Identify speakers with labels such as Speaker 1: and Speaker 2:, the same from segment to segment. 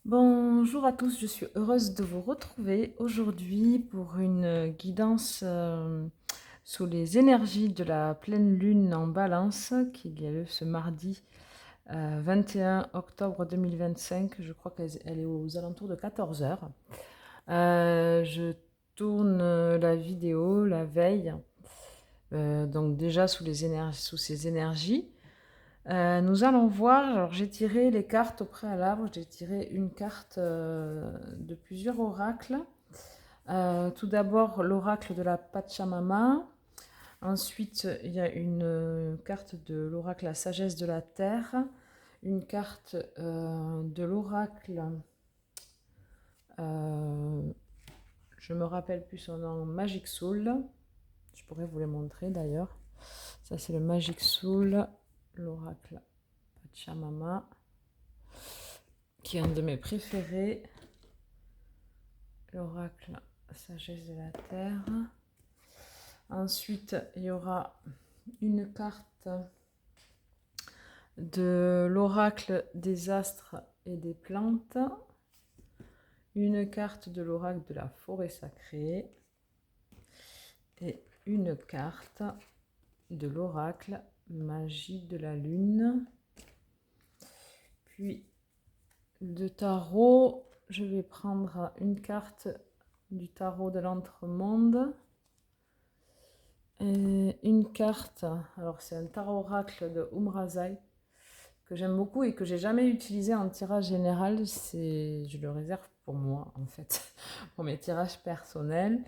Speaker 1: Bonjour à tous, je suis heureuse de vous retrouver aujourd'hui pour une guidance sous les énergies de la pleine lune en Balance qui a lieu ce mardi 21 octobre 2025. Je crois qu'elle est aux alentours de 14 heures. Je tourne la vidéo la veille, donc déjà sous ces énergies. Nous allons voir, alors j'ai tiré les cartes au préalable, j'ai tiré une carte de plusieurs oracles. Tout d'abord l'oracle de la Pachamama, ensuite il y a une carte de l'oracle La Sagesse de la Terre, une carte de l'oracle, euh, je me rappelle plus son nom, Magic Soul, je pourrais vous les montrer d'ailleurs. Ça c'est le Magic Soul, l'oracle Pachamama, qui est un de mes préférés, l'oracle Sagesse de la Terre. Ensuite, il y aura une carte de l'oracle des astres et des plantes, une carte de l'oracle de la forêt sacrée et une carte de l'oracle magie de la lune. Puis de tarot, je vais prendre une carte du tarot de l'entremonde. Et une carte, alors c'est un tarot oracle de Umrazai que j'aime beaucoup et que j'ai jamais utilisé en tirage général. Je le réserve pour moi en fait, pour mes tirages personnels.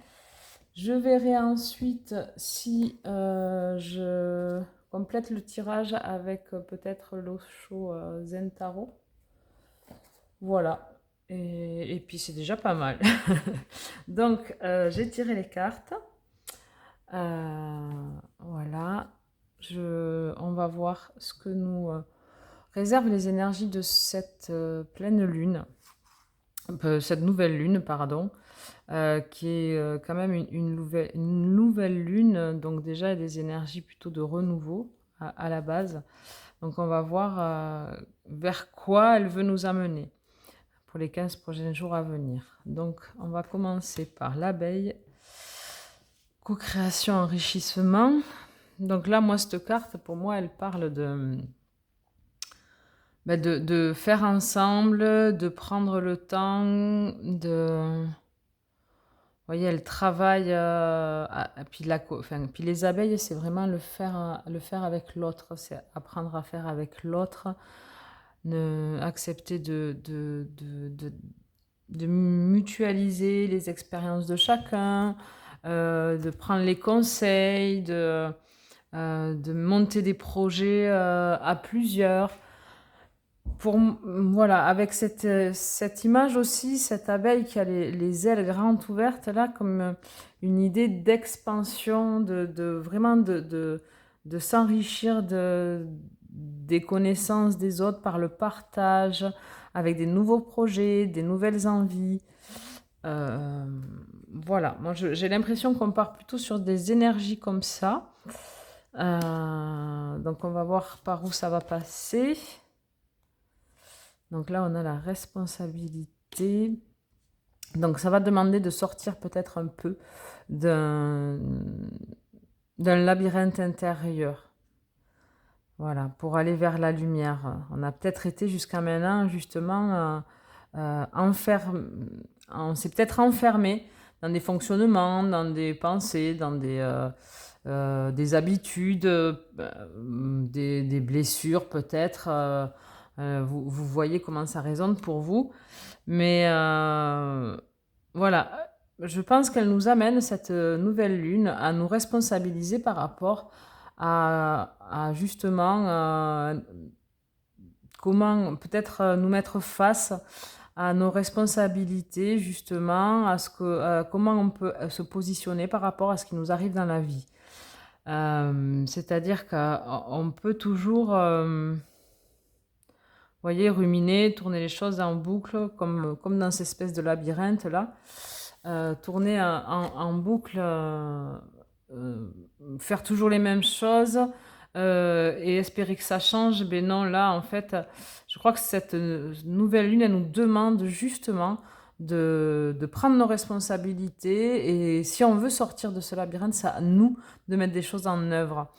Speaker 1: Je verrai ensuite si je complète le tirage avec peut-être l'Osho Zen Tarot. Voilà. Et puis c'est déjà pas mal. Donc j'ai tiré les cartes. Voilà. On va voir ce que nous réservent les énergies de cette pleine lune, cette nouvelle lune, pardon, qui est quand même une nouvelle lune. Donc déjà, il y a des énergies plutôt de renouveau à la base. Donc on va voir vers quoi elle veut nous amener pour les 15 prochains jours à venir. Donc on va commencer par l'abeille. Co-création, enrichissement. Donc là, moi, cette carte, pour moi, elle parle de faire ensemble, de prendre le temps, de... Vous voyez, elle travaille... puis les abeilles, c'est vraiment le faire avec l'autre. C'est apprendre à faire avec l'autre. Accepter de mutualiser les expériences de chacun, de prendre les conseils, de monter des projets à plusieurs. Voilà, avec cette image aussi, cette abeille qui a les ailes grandes ouvertes, là, comme une idée d'expansion, vraiment de s'enrichir des connaissances des autres par le partage, avec des nouveaux projets, des nouvelles envies. Euh, voilà, moi j'ai l'impression qu'on part plutôt sur des énergies comme ça. Donc on va voir par où ça va passer. Donc là, on a la responsabilité. Donc ça va demander de sortir peut-être un peu d'un labyrinthe intérieur. Voilà, pour aller vers la lumière. On a peut-être été jusqu'à maintenant justement on s'est peut-être enfermé dans des fonctionnements, dans des pensées, dans des habitudes, des blessures peut-être. Vous voyez comment ça résonne pour vous. Mais voilà, je pense qu'elle nous amène, cette nouvelle lune, à nous responsabiliser par rapport à justement comment peut-être nous mettre face à nos responsabilités, justement, comment on peut se positionner par rapport à ce qui nous arrive dans la vie. C'est-à-dire qu'on peut toujours, voyez, ruminer, tourner les choses en boucle, comme dans cette espèce de labyrinthe là, tourner en boucle, faire toujours les mêmes choses, et espérer que ça change. Ben non, là, en fait, je crois que cette, nouvelle lune, elle nous demande justement de prendre nos responsabilités et si on veut sortir de ce labyrinthe, c'est à nous de mettre des choses en œuvre.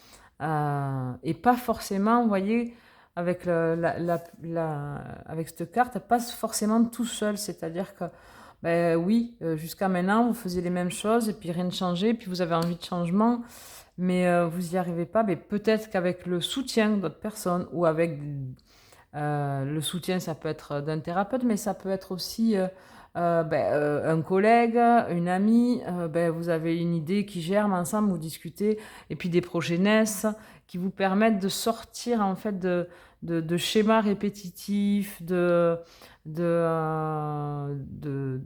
Speaker 1: Et pas forcément, vous voyez, avec avec cette carte, pas forcément tout seul. C'est-à-dire que, ben oui, jusqu'à maintenant, vous faisiez les mêmes choses et puis rien ne changeait, puis vous avez envie de changement, mais vous n'y arrivez pas. Mais peut-être qu'avec le soutien d'autres personnes ou avec le soutien, ça peut être d'un thérapeute, mais ça peut être aussi un collègue, une amie. Vous avez une idée qui germe ensemble, vous discutez, et puis des projets naissent qui vous permettent de sortir en fait de schémas répétitifs, de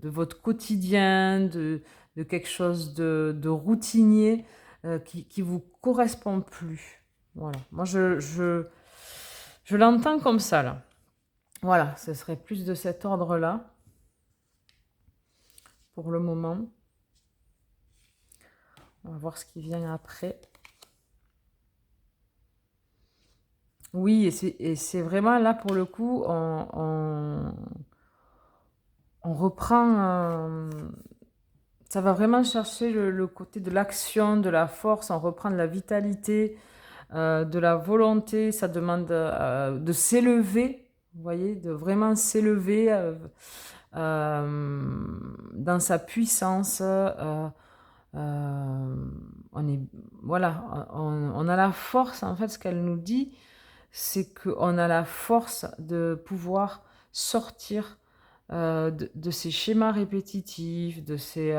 Speaker 1: votre quotidien, de quelque chose de routinier qui vous correspond plus. Voilà. Moi, je l'entends comme ça, là. Voilà, ce serait plus de cet ordre-là, pour le moment. On va voir ce qui vient après. Oui, et c'est vraiment là, pour le coup, on reprend... ça va vraiment chercher le côté de l'action, de la force, on reprend de la vitalité, de la volonté. Ça demande de s'élever, vous voyez, de vraiment s'élever dans sa puissance. On est, voilà, on a la force, en fait, ce qu'elle nous dit, c'est qu'on a la force de pouvoir sortir de ces schémas répétitifs, de ces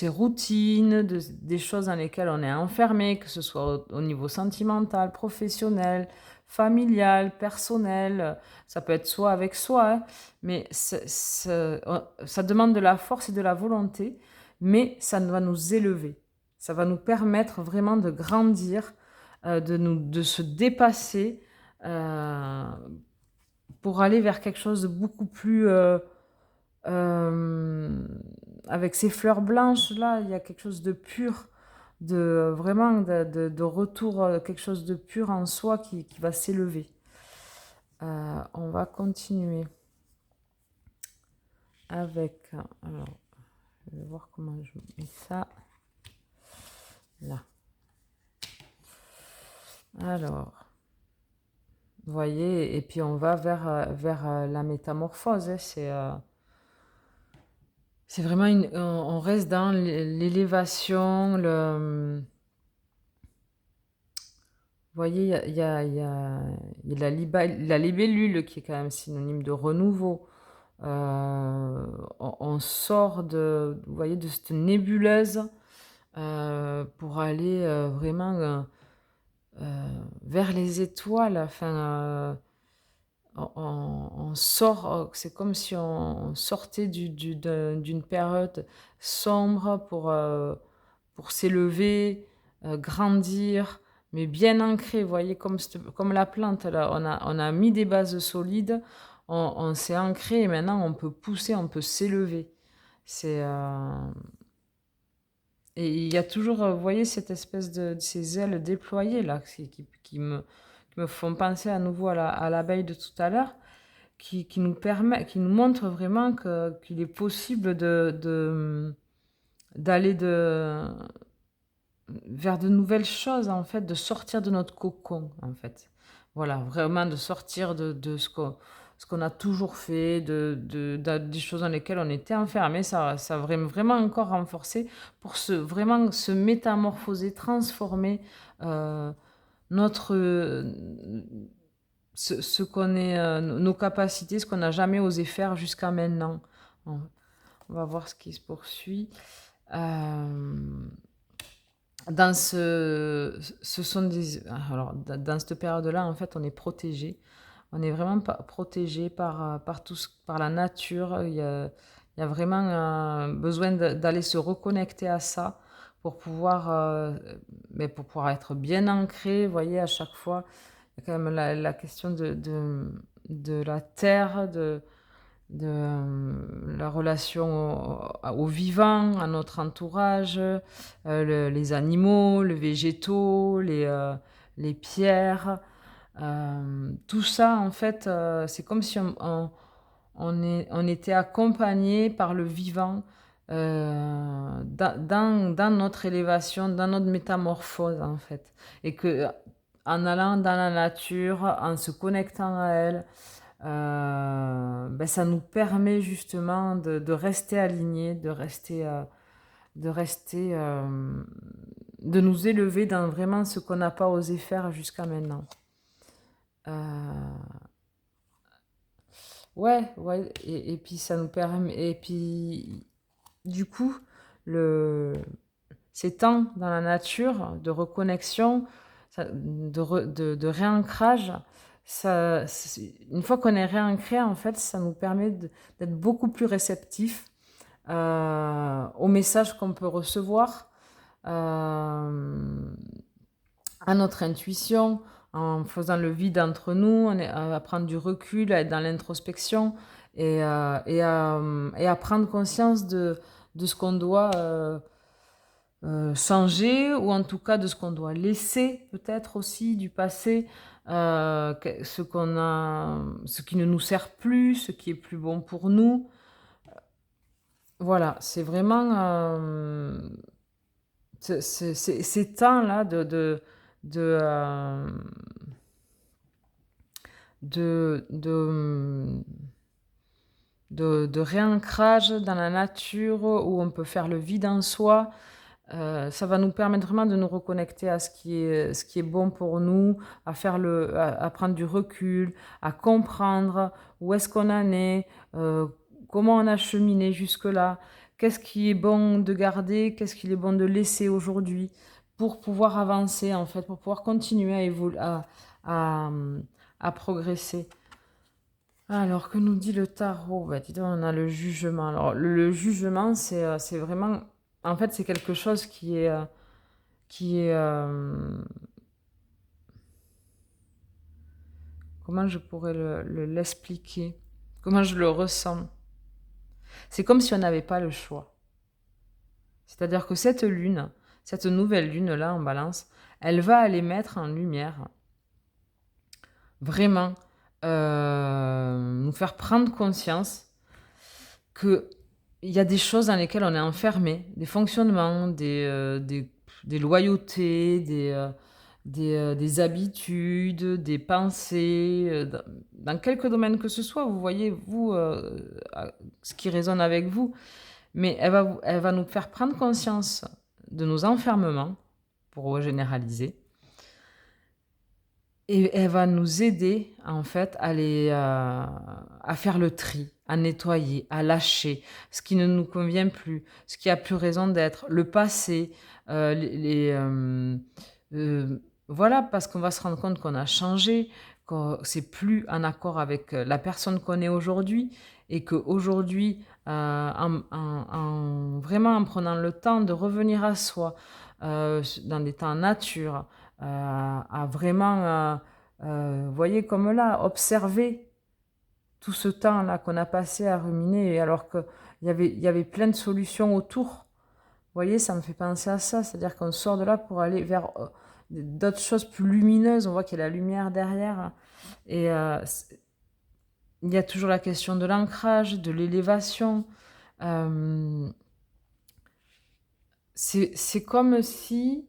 Speaker 1: routines, des choses dans lesquelles on est enfermé, que ce soit au niveau sentimental, professionnel, familial, personnel. Ça peut être soi avec soi, hein, mais ça demande de la force et de la volonté, mais ça va nous élever. Ça va nous permettre vraiment de grandir, de se dépasser pour aller vers quelque chose de beaucoup plus... avec ces fleurs blanches là, il y a quelque chose de pur, vraiment de retour, quelque chose de pur en soi qui va s'élever. On va continuer avec... Alors, je vais voir comment je mets ça. Là. Alors, vous voyez, et puis on va vers la métamorphose. Hein, c'est vraiment on reste dans l'élévation. Vous voyez, il y a la libellule qui est quand même synonyme de renouveau. On sort vous voyez, de cette nébuleuse pour aller vraiment vers les étoiles. Enfin, on sort, c'est comme si on sortait d'une période sombre pour s'élever, grandir, mais bien ancré, vous voyez, comme la plante, là, on a mis des bases solides, on s'est ancré et maintenant on peut pousser, on peut s'élever. Et il y a toujours, vous voyez, cette espèce de ces ailes déployées là, qui me font penser à nouveau à l'abeille de tout à l'heure, qui nous montre vraiment qu'il est possible d'aller vers de nouvelles choses, en fait, de sortir de notre cocon, en fait. Voilà, vraiment de sortir de ce qu'on a toujours fait, des choses dans lesquelles on était enfermé. Ça vraiment encore renforcé pour vraiment se métamorphoser, transformer notre, ce qu'on est, nos capacités, ce qu'on n'a jamais osé faire jusqu'à maintenant. On va voir ce qui se poursuit. Dans dans cette période-là, en fait, on est protégé. On est vraiment protégé par la nature. Il y a vraiment besoin d'aller se reconnecter à ça pour pouvoir, pour pouvoir être bien ancré. Vous voyez, à chaque fois, il y a quand même la question de la terre, la relation au vivant, à notre entourage, les animaux, les végétaux, les pierres, tout ça en fait, c'est comme si on était accompagné par le vivant, dans notre élévation, dans notre métamorphose en fait. Et que en allant dans la nature, en se connectant à elle, ça nous permet justement de rester alignés, de rester, de nous élever dans vraiment ce qu'on n'a pas osé faire jusqu'à maintenant. Ouais, ouais, et puis ça nous permet, et puis du coup, le, ces temps dans la nature de reconnexion, de réancrage, une fois qu'on est réancré, en fait, ça nous permet d'être beaucoup plus réceptifs aux messages qu'on peut recevoir, à notre intuition, en faisant le vide entre nous, à prendre du recul, à être dans l'introspection et à prendre conscience de ce qu'on doit changer, ou en tout cas de ce qu'on doit laisser peut-être aussi du passé, ce qui ne nous sert plus, ce qui est plus bon pour nous. Voilà, c'est vraiment ces temps-là de, euh, de, de, de réancrage dans la nature où on peut faire le vide en soi. Ça va nous permettre vraiment de nous reconnecter à ce qui est bon pour nous, à prendre du recul, à comprendre où est-ce qu'on en est, comment on a cheminé jusque-là, qu'est-ce qui est bon de garder, qu'est-ce qu'il est bon de laisser aujourd'hui, pour pouvoir avancer en fait, pour pouvoir continuer à évoluer, à, à progresser. Alors, que nous dit le tarot? Bah, dis donc, on a le jugement. Alors, le jugement, c'est vraiment... En fait, c'est quelque chose qui est comment je pourrais l'expliquer? Comment je le ressens? C'est comme si on n'avait pas le choix. C'est-à-dire que cette lune, cette nouvelle lune-là en balance, elle va aller mettre en lumière, vraiment, nous faire prendre conscience qu'il y a des choses dans lesquelles on est enfermé, des fonctionnements, des loyautés, des habitudes, des pensées, dans quelques domaines que ce soit, vous voyez, vous, ce qui résonne avec vous. Mais elle va nous faire prendre conscience de nos enfermements, pour généraliser, et elle va nous aider, en fait, à faire le tri, à nettoyer, à lâcher ce qui ne nous convient plus, ce qui a plus raison d'être, le passé, voilà, parce qu'on va se rendre compte qu'on a changé, que c'est plus en accord avec la personne qu'on est aujourd'hui, et qu'aujourd'hui, vraiment en prenant le temps de revenir à soi, dans des temps nature, à vraiment, vous voyez, comme là, observer tout ce temps-là qu'on a passé à ruminer, alors qu'il y avait plein de solutions autour. Vous voyez, ça me fait penser à ça, c'est-à-dire qu'on sort de là pour aller vers d'autres choses plus lumineuses, on voit qu'il y a la lumière derrière, et il y a toujours la question de l'ancrage, de l'élévation. C'est comme si...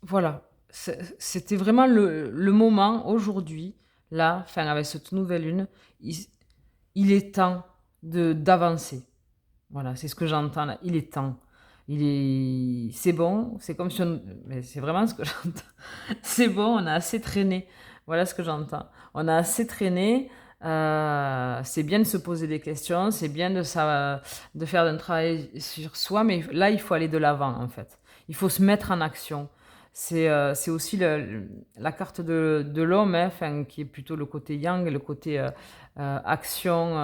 Speaker 1: voilà, c'était vraiment le moment aujourd'hui, là, enfin avec cette nouvelle lune, il est temps d'avancer. Voilà, c'est ce que j'entends là. Il est temps. C'est bon. C'est comme si mais c'est vraiment ce que j'entends. C'est bon. On a assez traîné. Voilà ce que j'entends. On a assez traîné. C'est bien de se poser des questions. C'est bien de faire un travail sur soi. Mais là, il faut aller de l'avant, en fait. Il faut se mettre en action. C'est aussi la carte de l'homme, hein, enfin, qui est plutôt le côté yang, le côté action,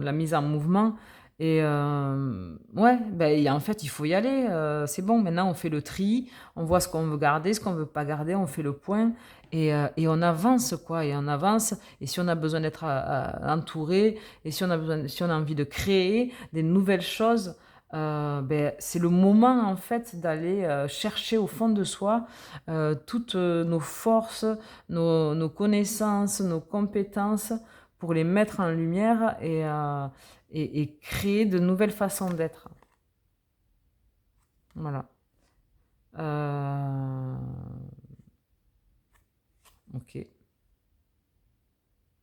Speaker 1: la mise en mouvement. Et ouais, ben, en fait, il faut y aller. C'est bon, maintenant on fait le tri, on voit ce qu'on veut garder, ce qu'on veut pas garder, on fait le point et on avance, quoi. Et on avance. Et si on a besoin d'être entouré, et si on a envie de créer des nouvelles choses, c'est le moment en fait d'aller chercher au fond de soi toutes nos forces, nos connaissances, nos compétences pour les mettre en lumière et créer de nouvelles façons d'être. Voilà. Ok.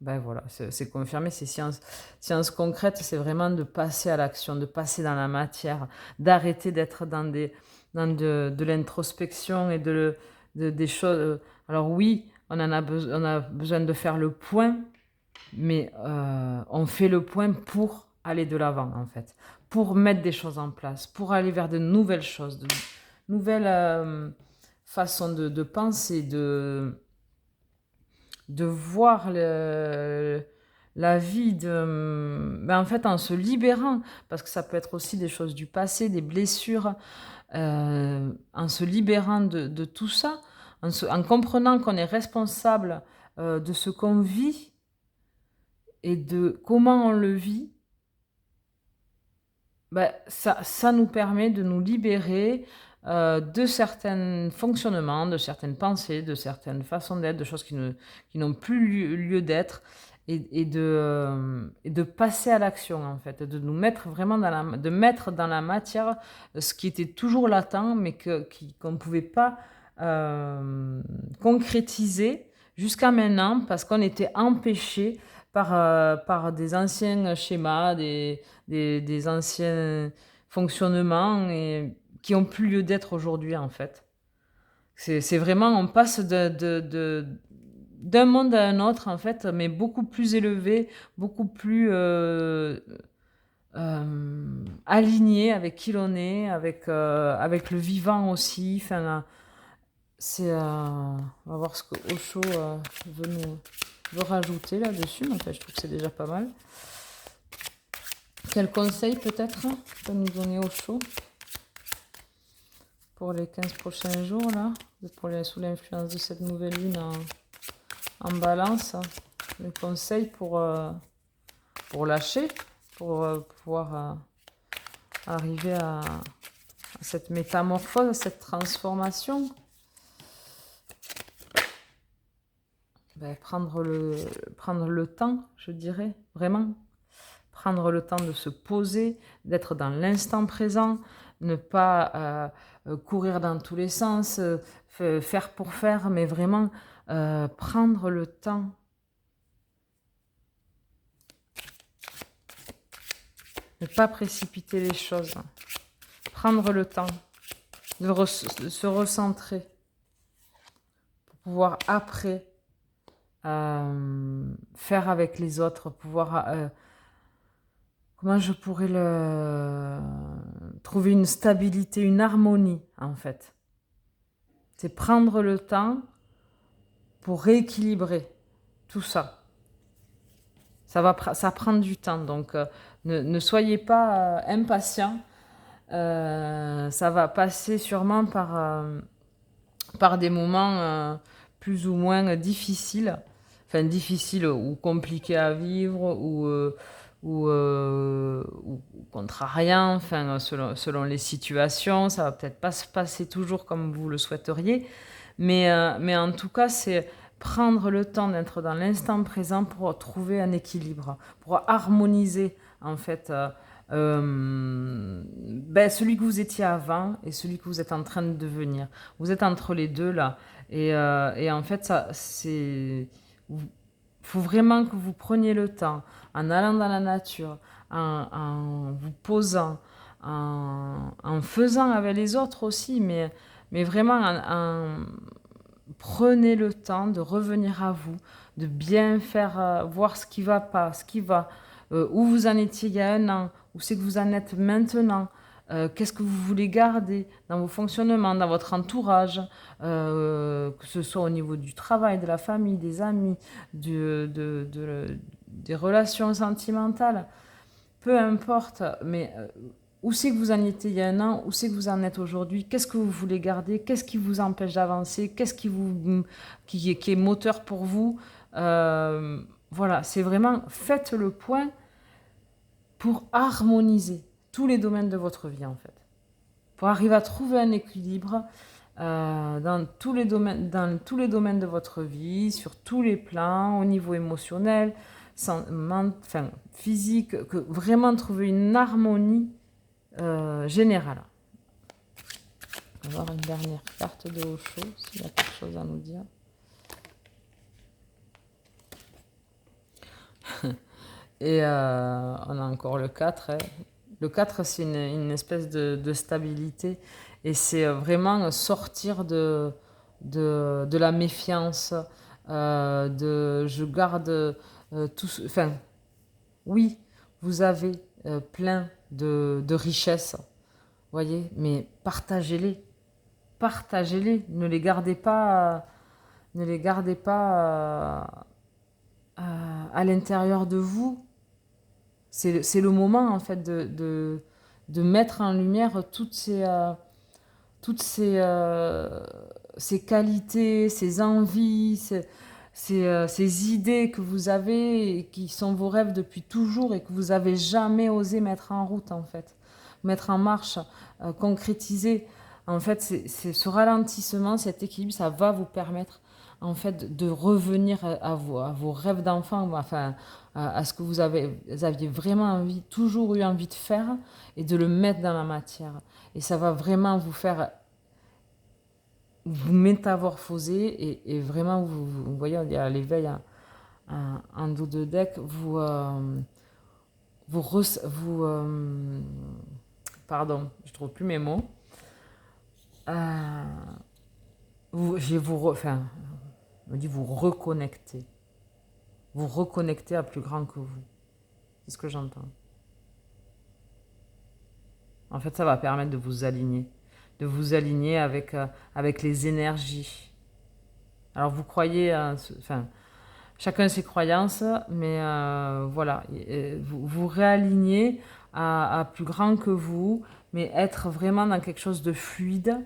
Speaker 1: Ben voilà, c'est confirmé, c'est science concrète, c'est vraiment de passer à l'action, de passer dans la matière, d'arrêter d'être dans de l'introspection et des choses. Alors oui, on a besoin de faire le point, mais on fait le point pour aller de l'avant, en fait, pour mettre des choses en place, pour aller vers de nouvelles choses, de nouvelles façons de penser, de voir la vie en fait, en se libérant, parce que ça peut être aussi des choses du passé, des blessures, en se libérant de tout ça, en comprenant qu'on est responsable de ce qu'on vit et de comment on le vit. Ça nous permet de nous libérer de certains fonctionnements, de certaines pensées, de certaines façons d'être, de choses qui n'ont plus lieu d'être, et de passer à l'action, en fait, de nous mettre vraiment de mettre dans la matière ce qui était toujours latent, mais qu'on ne pouvait pas concrétiser jusqu'à maintenant, parce qu'on était empêché par des anciens schémas, des anciens fonctionnements qui n'ont plus lieu d'être aujourd'hui, en fait. C'est vraiment, on passe d'un monde à un autre, en fait, mais beaucoup plus élevé, beaucoup plus aligné avec qui l'on est, avec le vivant aussi. Enfin, on va voir ce que Osho veut rajouter là-dessus, mais en fait, je trouve que c'est déjà pas mal. Quel conseil peut-être peut nous donner Osho pour les 15 prochains jours là, sous l'influence de cette nouvelle lune en balance? Le conseil pour lâcher, pour pouvoir arriver à cette métamorphose, à cette transformation. Prendre le temps, je dirais, vraiment. Prendre le temps de se poser, d'être dans l'instant présent, ne pas courir dans tous les sens, faire pour faire, mais vraiment prendre le temps. Ne pas précipiter les choses. Prendre le temps de se recentrer pour pouvoir après faire avec les autres, pouvoir... comment je pourrais trouver une stabilité, une harmonie, en fait. C'est prendre le temps pour rééquilibrer tout ça. Ça prend du temps, donc ne soyez pas impatients. Ça va passer sûrement par des moments plus ou moins difficiles. Enfin, difficiles ou compliqués à vivre, ou contrariants, enfin, selon les situations. Ça va peut-être pas se passer toujours comme vous le souhaiteriez, mais en tout cas, c'est prendre le temps d'être dans l'instant présent pour trouver un équilibre, pour harmoniser, en fait, celui que vous étiez avant et celui que vous êtes en train de devenir. Vous êtes entre les deux, là. Et en fait, il faut vraiment que vous preniez le temps, en allant dans la nature, en vous posant, en faisant avec les autres aussi, mais vraiment prenez le temps de revenir à vous, de bien faire voir ce qui va pas, ce qui va, où vous en étiez il y a un an, où c'est que vous en êtes maintenant, qu'est-ce que vous voulez garder dans vos fonctionnements, dans votre entourage, que ce soit au niveau du travail, de la famille, des amis, des relations sentimentales, peu importe, mais où c'est que vous en étiez il y a un an, où c'est que vous en êtes aujourd'hui, qu'est-ce que vous voulez garder, qu'est-ce qui vous empêche d'avancer, qu'est-ce qui est moteur pour vous. Voilà, c'est vraiment, faites le point pour harmoniser tous les domaines de votre vie, en fait. Pour arriver à trouver un équilibre dans tous les domaines de votre vie, sur tous les plans, au niveau émotionnel, enfin, physique, que vraiment trouver une harmonie générale. On va voir une dernière carte de Osho, s'il y a quelque chose à nous dire. Et on a encore le 4. Hein. Le 4, c'est une espèce de stabilité. Et c'est vraiment sortir de la méfiance, je garde tout... Enfin, oui, vous avez plein de richesses, voyez, mais partagez-les. Partagez-les. Ne les gardez pas... ne les gardez pas à l'intérieur de vous. C'est le moment, en fait, de mettre en lumière toutes ces qualités, ces envies, ces idées que vous avez et qui sont vos rêves depuis toujours et que vous n'avez jamais osé mettre en route, en fait. Mettre en marche, concrétiser. En fait, c'est ce ralentissement, cet équilibre, ça va vous permettre en fait de revenir à vos rêves d'enfant, enfin à ce que vous aviez vraiment envie, toujours eu envie de faire et de le mettre dans la matière. Et ça va vraiment vous faire vous métamorphoser et vraiment vous voyez, il y a l'éveil en dos de deck, pardon, je trouve plus mes mots. Enfin, on me dit vous reconnecter. Vous reconnecter à plus grand que vous. C'est ce que j'entends. En fait, ça va permettre de vous aligner. De vous aligner avec les énergies. Alors, vous croyez... enfin, chacun ses croyances, mais voilà. Vous réalignez à plus grand que vous, mais être vraiment dans quelque chose de fluide.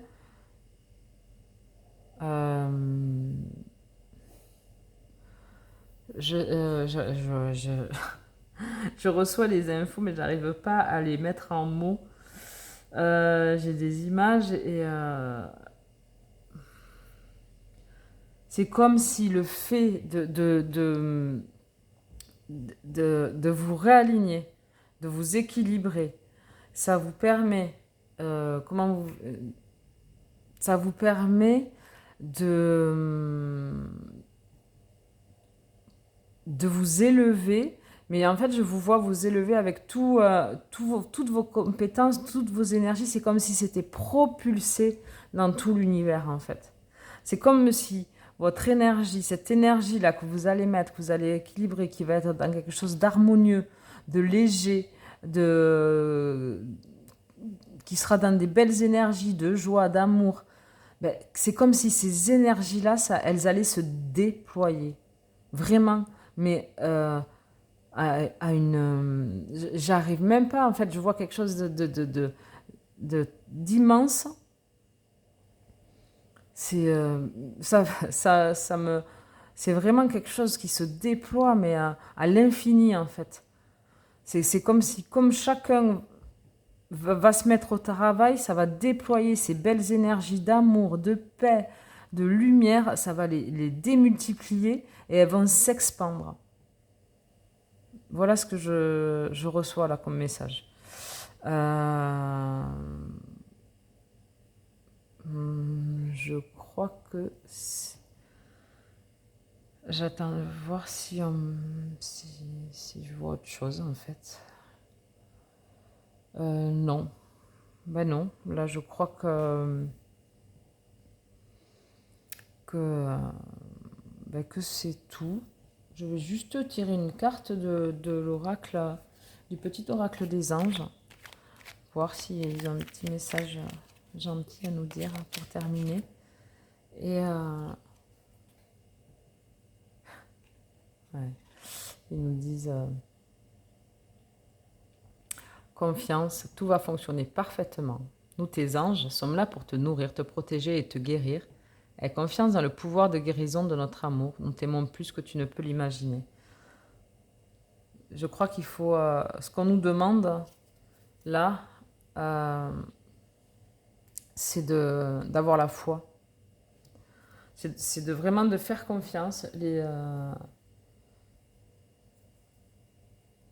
Speaker 1: Je reçois les infos, mais j'arrive pas à les mettre en mots. J'ai des images et c'est comme si le fait de vous réaligner, de vous équilibrer, ça vous permet, ça vous permet de vous élever. Mais en fait, je vous vois vous élever avec toutes vos compétences, toutes vos énergies. C'est comme si c'était propulsé dans tout l'univers, en fait. C'est comme si votre énergie, cette énergie-là que vous allez mettre, que vous allez équilibrer, qui va être dans quelque chose d'harmonieux, de léger, qui sera dans des belles énergies de joie, d'amour, ben, c'est comme si ces énergies-là, elles allaient se déployer. Vraiment. Mais... j'arrive même pas, en fait, je vois quelque chose d'immense. C'est c'est vraiment quelque chose qui se déploie, mais à l'infini, en fait. C'est comme si, comme chacun va se mettre au travail, ça va déployer ces belles énergies d'amour, de paix, de lumière, ça va les démultiplier et elles vont s'expandre. Voilà ce que je reçois là comme message. Je crois que... J'attends de voir si je vois autre chose en fait. Non. Ben non. Là je crois que c'est tout. Je vais juste tirer une carte de l'oracle, du petit oracle des anges, voir s'ils ont un petit message gentil à nous dire pour terminer. Et ouais, ils nous disent confiance, tout va fonctionner parfaitement. Nous, tes anges, sommes là pour te nourrir, te protéger et te guérir. Aie confiance dans le pouvoir de guérison de notre amour. Nous t'aimons plus que tu ne peux l'imaginer. Je crois qu'il faut... ce qu'on nous demande, là, c'est d'avoir la foi. C'est de vraiment de faire confiance, de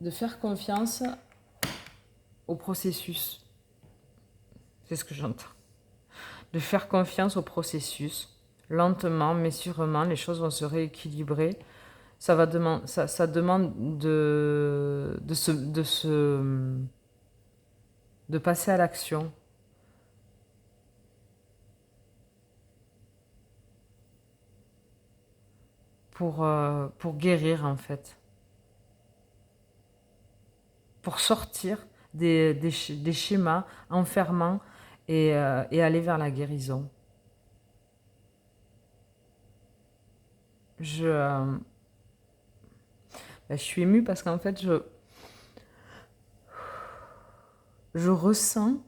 Speaker 1: faire confiance au processus. C'est ce que j'entends. De faire confiance au processus. Lentement, mais sûrement, les choses vont se rééquilibrer. Ça demande de passer à l'action. Pour guérir, en fait. Pour sortir des schémas enfermants et aller vers la guérison. Je suis émue parce qu'en fait, je ressens,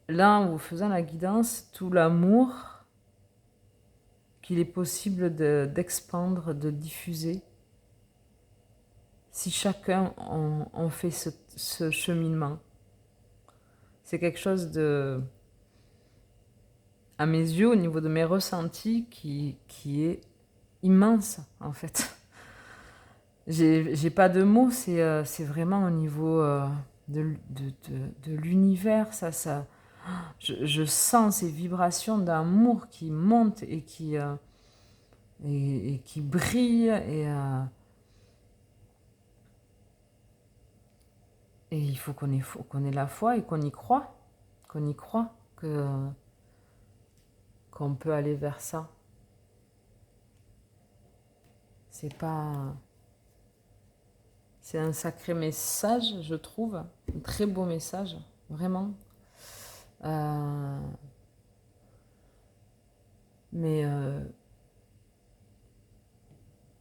Speaker 1: là, en vous faisant la guidance, tout l'amour qu'il est possible d'expandre, de diffuser, si chacun en fait ce cheminement. C'est quelque chose à mes yeux, au niveau de mes ressentis, qui est immense, en fait. J'ai pas de mots, c'est vraiment au niveau de l'univers, je sens ces vibrations d'amour qui montent et qui brillent, et il faut qu'on ait la foi et qu'on y croit, qu'on peut aller vers ça. C'est un sacré message, je trouve, un très beau message, vraiment. Mais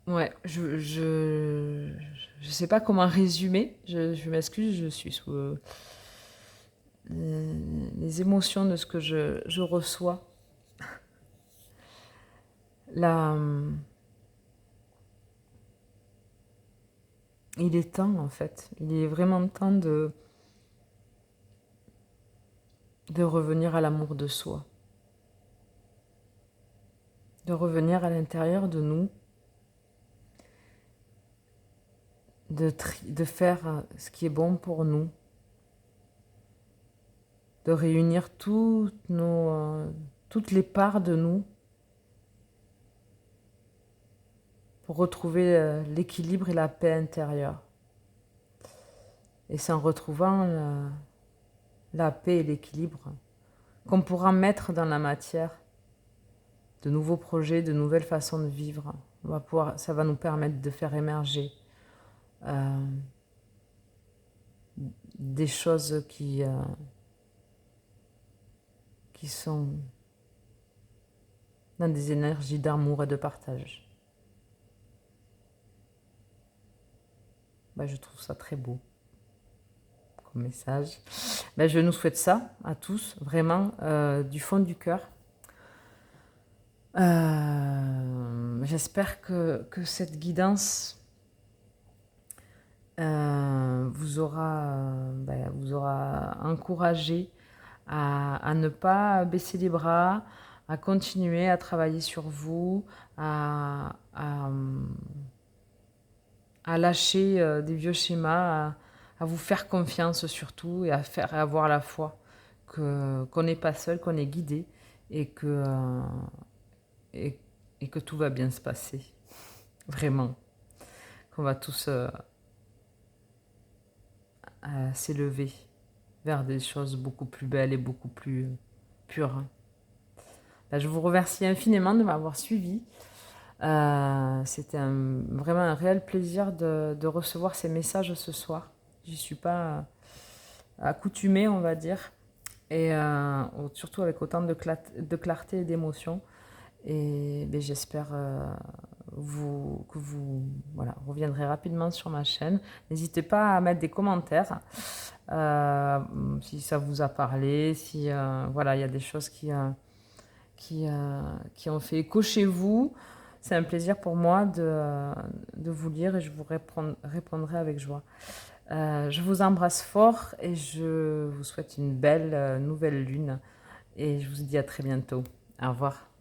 Speaker 1: ouais, je sais pas comment résumer. Je m'excuse, je suis sous les émotions de ce que je reçois. Là, il est temps, en fait. Il est vraiment temps de revenir à l'amour de soi. De revenir à l'intérieur de nous. De faire ce qui est bon pour nous. De réunir toutes les parts de nous pour retrouver l'équilibre et la paix intérieure. Et c'est en retrouvant la paix et l'équilibre qu'on pourra mettre dans la matière de nouveaux projets, de nouvelles façons de vivre. Ça va nous permettre de faire émerger des choses qui sont dans des énergies d'amour et de partage. Je trouve ça très beau comme message. Je nous souhaite ça à tous, vraiment, du fond du cœur. J'espère que cette guidance vous aura encouragé à ne pas baisser les bras, à continuer à travailler sur vous, à lâcher des vieux schémas, à vous faire confiance surtout et à avoir la foi qu'on n'est pas seul, qu'on est guidé et que tout va bien se passer. Vraiment. Qu'on va tous s'élever vers des choses beaucoup plus belles et beaucoup plus pures. Je vous remercie infiniment de m'avoir suivi. C'était vraiment un réel plaisir de recevoir ces messages ce soir. J'y suis pas accoutumée, on va dire, et surtout avec autant de clarté et d'émotion. Et j'espère que vous reviendrez rapidement sur ma chaîne. N'hésitez pas à mettre des commentaires si ça vous a parlé, si il y a des choses qui ont fait écho chez vous. C'est un plaisir pour moi de vous lire et je vous répondrai avec joie. Je vous embrasse fort et je vous souhaite une belle nouvelle lune et je vous dis à très bientôt. Au revoir.